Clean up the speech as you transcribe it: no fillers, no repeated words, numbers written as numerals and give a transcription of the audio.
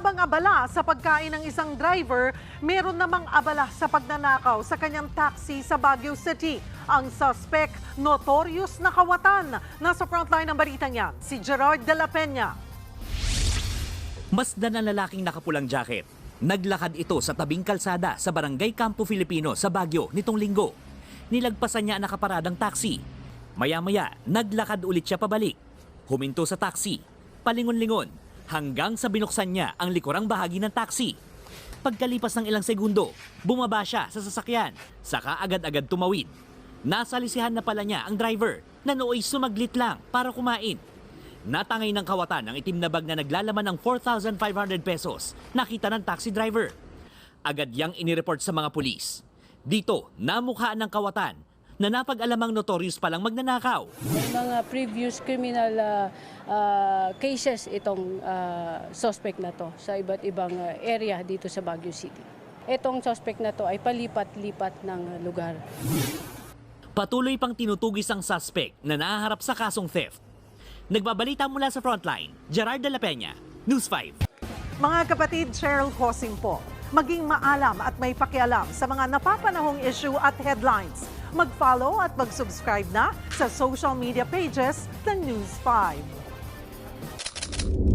Habang abala sa pagkain ng isang driver, meron namang abala sa pagnanakaw sa kanyang taxi sa Baguio City. Ang suspect, notorious na kawatan. Nasa frontline ng balitang yan, si Gerard de la Peña. Masdan ang lalaking nakapulang jacket. Naglakad ito sa tabing kalsada sa Barangay Campo Filipino sa Baguio nitong linggo. Nilagpasan niya ang nakaparadang taxi. Maya-maya, naglakad ulit siya pabalik. Huminto sa taxi, palingon-lingon, hanggang sa binuksan niya ang likurang bahagi ng taxi. Pagkalipas ng ilang segundo, bumaba siya sa sasakyan, saka agad-agad tumawid. Nasalisihan na pala niya ang driver na nooy sumaglit lang para kumain. Natangay ng kawatan ang itim na bag na naglalaman ng 4,500 pesos. Nakita ng taxi driver. Agad yang inireport sa mga pulis. Dito, namukhaan ng kawatan na napag-alamang notorious palang magnanakaw. May mga previous criminal cases itong suspect na to sa iba't ibang area dito sa Baguio City. Itong suspect na to ay palipat-lipat ng lugar. Patuloy pang tinutugis ang suspect na nahaharap sa kasong theft. Nagbabalita mula sa frontline, Gerard de la Peña, News 5. Mga kapatid, Cheryl Cosing po. Maging maalam at may pakialam sa mga napapanahong issue at headlines. Mag-follow at mag-subscribe na sa social media pages ng News 5.